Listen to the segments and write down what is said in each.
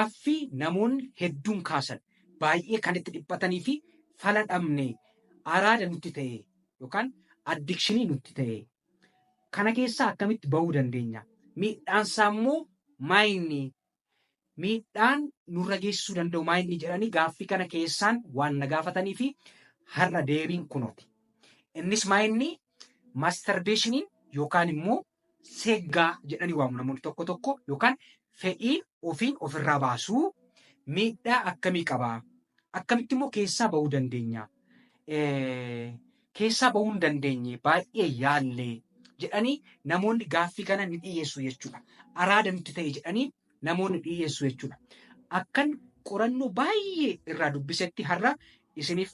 gaaffii namoonni hedduun kaasan baay'ee kan itti dhiphatanii fi fala dhabne araada nutti ta'e yookaan addikshinii nutti ta'e kana keessaa akkamitti bahuu dandeenya? Miidhaansaa immoo maayinni? Miidhaan nurra geessisuu danda'u maayinni jedhanii gaaffii kana keessaan waan na gaafatanii fi har'a deebiin kunooti. Innis maayinni maastarbeeshiniin yookaan immoo seeggaa jedhanii waamu namoonni tokko tokko yookaan fedhii ofiin ofirraa baasuu miidhaa akkamii qabaa? Akkamitti immoo keessaa bahuu dandeenya? Keessaa bahuu hin dandeenye baay'ee yaallee jedhanii namoonni gaaffii kana ni dhiyeessu jechuudha. Araada nutti ta'e jedhanii namoonni dhiyeessu jechuudha. Akkan qorannoo baay'ee irraa dubbisetti har'a isiniif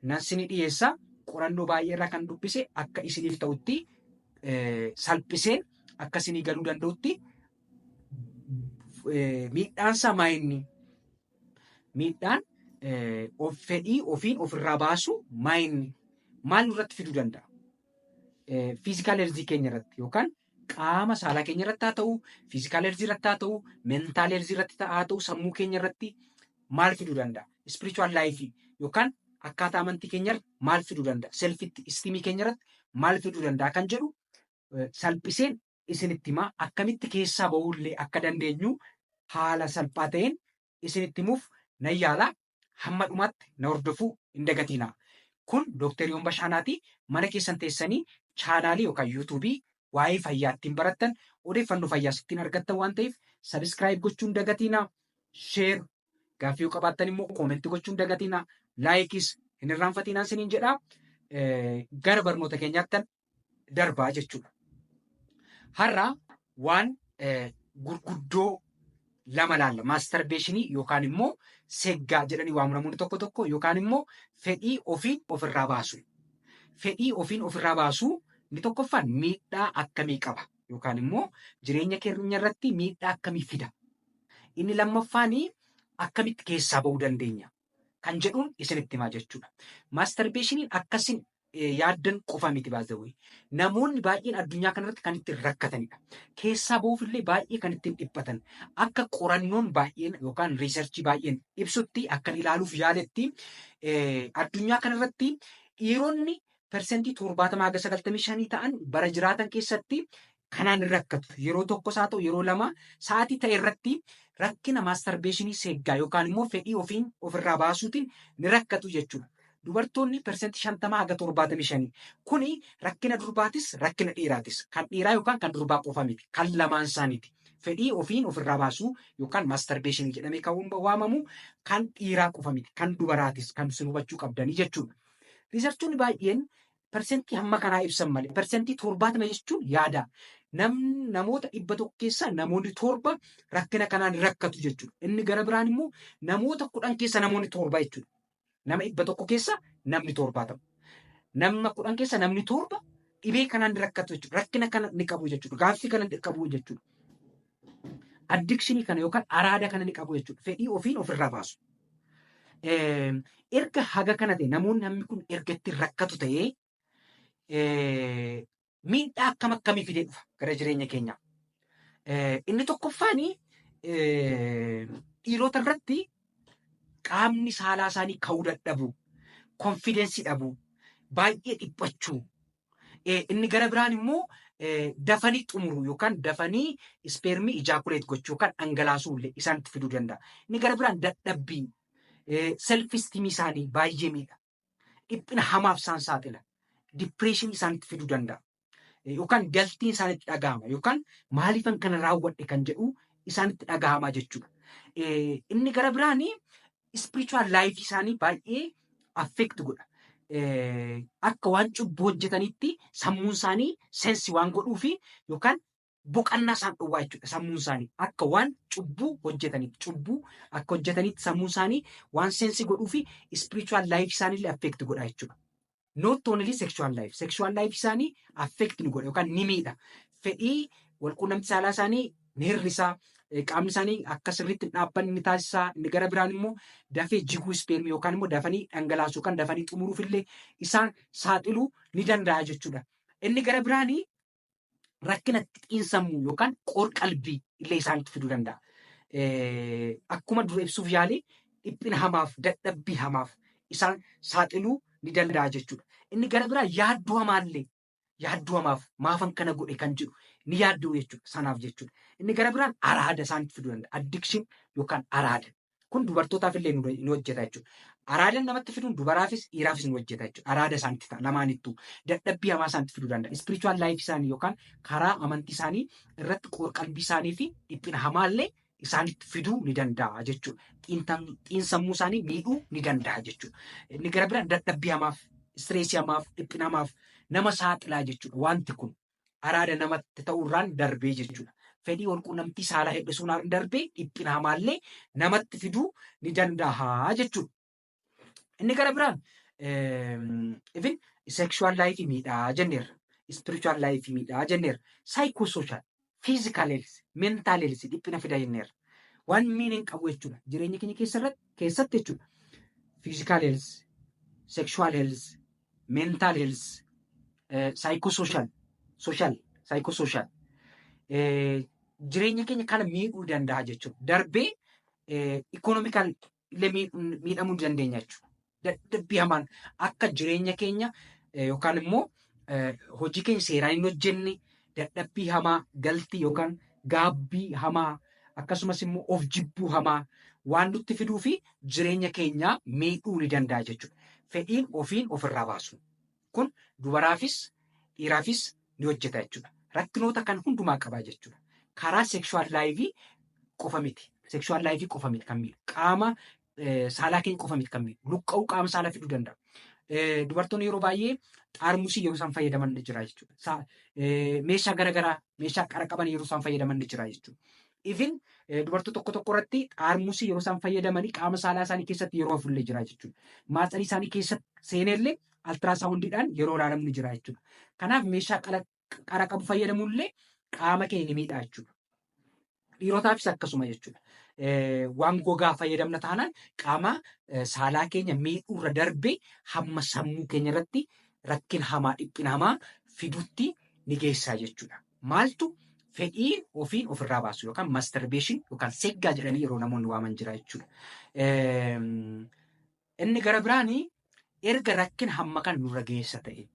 nan dhiyeessa. Qorannoo baay'ee irraa kan dubbise akka isiniif ta'utti salphiseen akka isinii galuu danda'utti miidhaansaa maayinni? Miidhaan fedhii ofiin ofirraa baasu maayinni? Maal nurratti fiduu danda'a? Fiizikaal heerzii keenya irratti yookaan qaama saalaa keenya irratti haa ta'u, fiizikaal heerzii irratti haa ta'u, meentaal heerzii irratti haa ta'u, sammuu keenya irratti maal fiduu danda'a? Ispirichuwal laayifii yookaan akkaataa amantii keenya irratti maal fiduu danda'a? Selfitti istimii keenya irratti maal fiduu danda'a kan jedhu salphiseen isinitti himaa. Akkamitti keessaa bahullee akka dandeenyu haala salphaa ta'een isinitti himuuf nan yaala. Hamma dhumaatti na hordofuu hin dagatinaa. Kun Dooktar Yoon Bashaanaati. Mana keessan teessanii chaanaalii yookaan yuutuubii waa'ee fayyaa ittiin barattan odeeffannoo fayyaa ittiin argattan waan ta'eef sabiskiraayib gochuu hin dagatinaa. Sheer gaaffii yoo qabaattan immoo koomentii gochuu hin dagatinaa. Laayikis hin irraanfatinaa isiniin jedhaa. Gara barnoota keenyaattan darbaa jechuudha. Har'a waan gurguddoo lama laalla. Maastarbeeshinii yookaan immoo seeggaa jedhanii waamu namoonni tokko tokko yookaan immoo fedhii ofiin ofirraa baasu. Fedhii ofiin ofirraa baasuu inni tokkoffaan miidhaa akkamii qaba yookaan immoo jireenya keenya irratti miidhaa akkamii fida? Inni lammaffaan akkamitti keessaa bahuu dandeenya kan jedhuun isinitti himaa jechuudha. Maastarbeeshiniin akkasin yaaddan qofa miti baazawee. Namoonni baay'een addunyaa kanarratti kan ittiin rakkatanidha. Keessaa bahuufillee baay'ee kan ittiin dhiphatan. Akka qorannoon baay'een yookaan riisarchii baay'een ibsutti akkan ilaaluuf yaaletti addunyaa kanarratti dhiironni persentii 70-95 ta'an bara jiraatan keessatti kanaan rakkatu. Yeroo tokkos haa ta'u yeroo lama sa'aatii ta'e irratti rakkina maastarbeeshinii seeggaa yookaan immoo fedhii ofiin ofirraa baasuutiin ni rakkatu jechuudha. Dubartoonni persentii 50-75. Kuni rakkina durbaatis rakkina dhiiraatis. Kan dhiiraa yookaan kan durbaa qofa miti. Kan lamaan isaaniiti. Fedhii ofiin ofirraa baasuu yookaan maastarbeeshinii jedhamee kan waamamu kan dhiiraa qofa miti. Kan dubaraatis kan isin hubachuu qabdanii jechuudha. Riisarchoonni baay'een persentii hamma kanaa ibsan malee persentii 70 jechuun yaada. Namoota 100 keessa namoonni 7 rakkina kanaan rakkatu jechuudha. Inni gara biraan immoo namoota 10 keessa namoonni 7 jechuudha. Nama 100 keessa namni 70. Nama 10 keessa namni 7 dhibee kanaan rakkatu jechuudha. Rakkina kana ni qabu jechuudha. Gaaffii kana ni qabu jechuudha. Addikshinii kana yookaan araada kana ni qabu jechuudha. Fedhii ofiin ofirraa baasu. Erga haga kana ta'e namoonni hammi kun erga itti rakkatu ta'ee miidhaa akkamii fidee dhufa gara jireenya keenyaa. Inni tokkoffaan dhiirota irratti qaamni saalaa isaanii ka'uu dadhabu, konfidensii dhabu, baay'ee dhiphachuu. Inni gara biraan immoo dafanii xumuru yookaan dafanii ispeermii ijaakuleet gochuu yookaan dhangalaasuu illee isaanitti fiduu danda'a. Inni gara biraan dadhabbii, self-esteem isaanii baay'ee miidha. Dhiphina hamaaf isaan saaxila. Dipireeshinii isaanitti fiduu danda'a. Yookaan galtiin isaanitti dhagahama yookaan maaliifan kana raawwadhe kan jedhu isaanitti dhagahama jechuudha. Inni gara biraan spiritual life isaanii baay'ee affect godha. Akka waan cubbuu hojjetanitti sammuun isaanii sensi waan godhuufi yookaan boqannaa isaan dhowwaa jechuudha. Sammuun isaanii akka waan cubbuu hojjetanitti sammuun isaanii waan sensi godhuufi spiritual life isaanii affect godha jechuudha. Not only sexual life isaanii affect ni godha yookaan ni miidha. Fedhii walquunnamtii saalaa isaanii ni hir'isaa. Qaamni isaanii akka sirriitti dhaabbanni ni taasisaa. Inni gara biraan immoo dafee jiguu ispeermii yookaan immoo dafanii dhangalaasuu yookaan dafanii xumuruuf illee isaan saaxiluu ni danda'a jechuudha. Inni gara biraan rakkina xiinsammuu yookaan qoor qalbii illee isaanitti fiduu danda'a. akkuma dura ibsuuf yaale dhiphina hamaaf dadhabbii hamaaf isaan saaxiluu ni danda'a jechuudha. Inni gara biraa yaadduu hamaaf maafan kana godhe kan jedhu ni yaadduu jechuudha sanaaf jechuudha. Inni gara biraan araada isaanitti fiduu danda'a. Addikshin yookaan araada. Kun dubartootaaf illee ni hojjeta jechuudha. Araadaan namatti fiduun dubaraafis dhiiraafis ni hojjeta jechuudha. Araada isaanitti ta'a lamaanittuu dadhabbii hamaa isaanitti fiduu danda'a. Ispirichuwal laayif isaanii yookaan karaa amantii isaanii irratti qalbii isaanii fi dhiphina hamaallee isaanitti fiduu ni danda'a jechuudha. Xiinsammuu isaanii miidhuu ni danda'a jechuudha. Inni gara biraan dadhabbii hamaaf, istireesii hamaaf, dhiphina hamaaf nama saaxilaa jechuudha. Wanti kun araada namatti ta'uurraan darbee jechuudha. Fedhii walquunnamtii saalaa hir'isuudhaan darbee dhiphina hamaallee namatti fiduu ni danda'a jechuudha. Inni gara biraan even sexual life miidhaa jenneerra. Spiritual life miidhaa jenneerra. Psychosocial, physical health, mental health dhiphina fida jenneerra. Waan miidhaan qabu jechuudha. Jireenya keenya keessatti jechuudha. Physical health, sexual health, mental health, psychosocial, psychosocial. Jireenya keenya kana miidhuu danda'a jechuudha. Darbee economical illee miidhamuu dandeenya jechuudha. Dadhabbii hamaan akka jireenya keenya yookaan immoo hojii keenya seeraan hin hojjenne dadhabbii hamaa galtii yookaan gaabbii hamaa akkasumas immoo of jibbuu hamaa waan nutti fiduu fi jireenya keenya miidhuu ni danda'a jechuudha. Fedhiin ofiin ofirraa baasu. Kun dubaraafis dhiiraafis ni hojjeta jechuudha. Rakkinoota kan hundumaa qabaa jechuudha. Karaa sekshuwaal laayifii qofa miti. Sekshuwaal laayifii qofa miti kan miidhu. Qaama saalaa keenya qofa miti kan miidhu. Luqqa'uu qaama saalaa fiduu danda'a. Dubartoonni yeroo baay'ee xaarmusii yeroo isaan fayyadaman ni jira jechuudha. Meeshaa garaagaraa meeshaa qara qaban yeroo isaan fayyadaman ni jira jechuudha. Even dubartoota tokko irratti xaarmusii yeroo isaan fayyadamanii qaama saalaa isaanii keessatti yeroo hafullee jira jechuudha. Maaxarii isaanii keessatti seenellee altiraasaawundiidhaan yeroo ilaalamu ni jira jechuudha. Kanaaf meeshaa qara qabu fayyadamuullee qaama keenya ni miidha jechuudha. Dhiirotaafis akkasuma jechuudha. Waan gogaa fayyadamna taanaan qaama saalaa keenya miidhuurra darbee hamma sammuu keenya irratti rakkina hamaa dhiphina hamaa fidutti ni geessaa jechuudha. Maaltu fedhii ofiin ofirraa baasu yookaan masturbation yookaan seggaa jedhanii yeroo namoonni waaman jira jechuudha. Inni gara biraanii erga rakkina hamma kan nurra geessa ta'e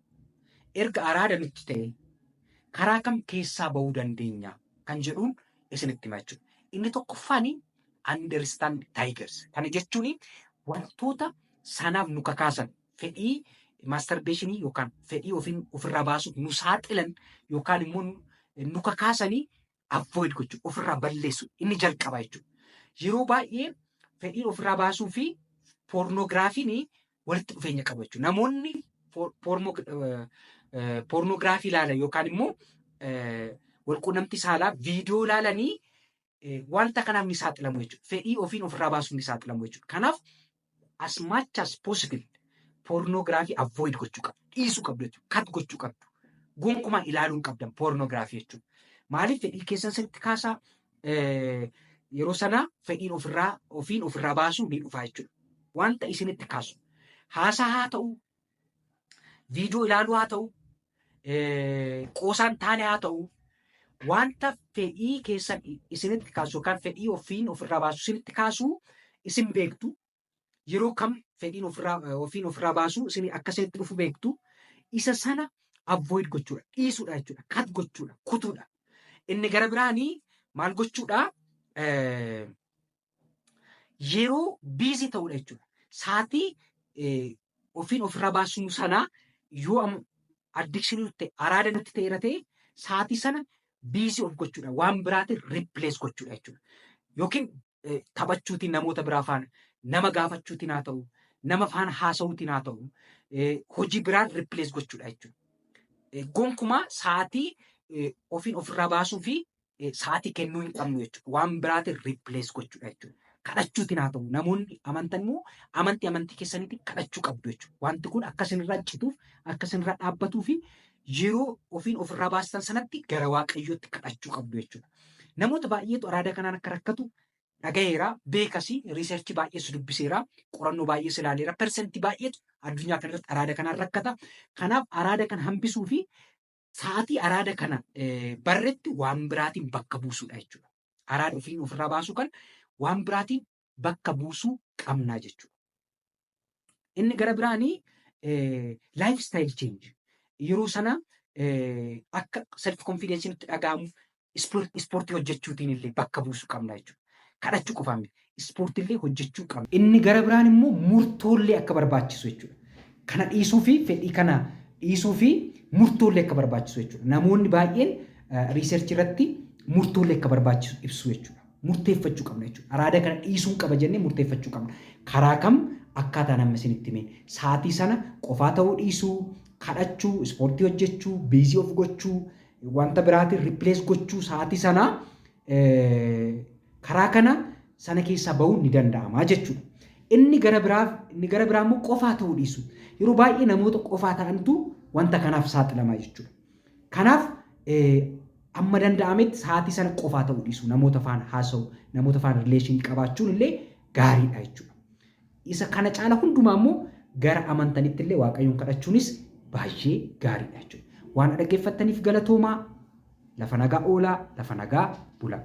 erga araada nutti ta'e karaa kam keessaa bahuu dandeenya kan jedhuun isinitti hima jechuudha. Inni tokkoffaani understand tigers. Kana jechuun wantoota sanaaf nu kakaasan fedhii masturbationii yookaan fedhii ofiin ofirraa baasuuf nu saaxilan yookaan immoo nu kakaasanii avoid gochuu ofirraa balleessu inni jalqaba jechuudha. Yeroo baay'ee fedhiin ofirraa baasuu fi poornoogiraafiin walitti dhufeenya qabu jechuudha. Namoonni poornoogiraafii ilaalan yookaan immoo walquunnamtii saalaa viidiyoo ilaalanii wanta kanaaf ni saaxilamu jechuudha. Fedhii ofiin ofirraa baasuuf ni saaxilamu jechuudha. Kanaaf as much as possible poornoogiraafii avoid gochuu qabdu. Dhiisuu qabdu jechuudha. Kat gochuu qabdu. Gonkumaa ilaaluun qabdan poornoogiraafii jechuudha. Maaliif fedhii keessan sirriitti kaasaa yeroo sana fedhiin ofiin ofirraa baasuu ni dhufaa jechuudha. Wanta isinitti kaasu. Haasaa haa ta'u, viidiyoo ilaaluu haa ta'u, qoosaan taane haa ta'u, wanta fedhii keessan isinitti kaasu yookaan fedhii ofiin ofirraa baasu isinitti kaasu isin beektu. Yeroo kam fedhiin ofiin ofirraa baasu isin akkasitti dhufu beektu. Isa sana avoid gochuudha. Dhiisuudha jechuudha. Kat gochuudha. Kutuudha. Inni gara biraanii maal gochuudha? Yeroo biizii ta'uudha jechuudha. Saatii ofiin ofirraa baasuu sana yoo addikshinii ta'e araada nutti ta'eera ta'e saatii sana biizii of gochuudha. Waan biraatiin riiplees gochuudha jechuudha. Yookiin taphachuutiin namoota biraa faana nama gaafachuutiin haa ta'u, nama faana haasa'uutiin haa ta'u, hojii biraan riiplees gochuudha jechuudha. Gonkumaa saatii ofiin ofirraa baasuu fi saatii kennuu hin qabnu jechuudha. Waan biraatiin riiplees gochuudha jechuudha. Kadhachuutiin haa ta'u namoonni amantan immoo amantii keessaniitiin kadhachuu qabdu jechuudha. Wanti kun akka isinirraa cituuf akka isinirraa dhaabbatuu fi yeroo ofiin ofirraa baastan sanatti gara waaqayyootti kadhachuu qabdu jechuudha. Namoota baay'eetu araada kanaan akka rakkatu dhagayeera, beekasii, riiserchii baay'eesu dubbiseera, qorannoo baay'ees ilaaleera, persentii baay'eetu addunyaa kanarratti araada kanaan rakkata. Kanaaf araada kana hambisuu fi sa'aatii araada kana barretti waan biraatiin bakka buusuudha jechuudha. Araada ofiin ofirraa baasuu kan waan biraatiin bakka buusuu qabnaa jechuudha. Inni gara biraanii laayif istaayil cheenji. Yeroo sana akka self konfidensiin itti dhaga'amuuf ispoortii hojjechuutiin illee bakka buusuu qabna jechuudha. Kadhachuu qofaan miti. Ispoortiillee hojjechuu qabna. Inni gara biraan immoo murtoollee akka barbaachisu jechuudha. Kana dhiisuu fi fedhii kana dhiisuu fi murtoollee akka barbaachisu jechuudha. Namoonni baay'een riiserchii irratti murtoollee akka barbaachisu ibsu jechuudha. Murteeffachuu qabna jechuudha. Araada kana dhiisuu qaba jennee murteeffachuu qabna. Karaa kam akkaataa namni isinitti himeen sa'aatii sana qofaa ta'uu dhiisuu, kadhachuu, ispoortii hojjechuu, biizii of gochuu, wanta biraatiin ripilees gochuu sa'aatii sana karaa kana sana keessaa bahuun ni danda'ama jechuudha. Inni gara biraa immoo qofaa ta'uu dhiisuu. Yeroo baay'ee namoota qofaa ta'antu wanta kanaaf saaxilamaa jechuudha. Kanaaf amma danda'ametti sa'aatii sana qofaa ta'uu dhiisuu, namoota faana haasa'u, namoota faana rileeshinii qabaachuun illee gaariidha jechuudha. Isa kana caala hundumaa immoo gara amantanitti illee Waaqayyoon kadhachuunis baay'ee gaariidha jechuudha. Waan dhaggeeffattaniif galatoomaa. Lafa nagaa oolaa, lafa nagaa bulaa.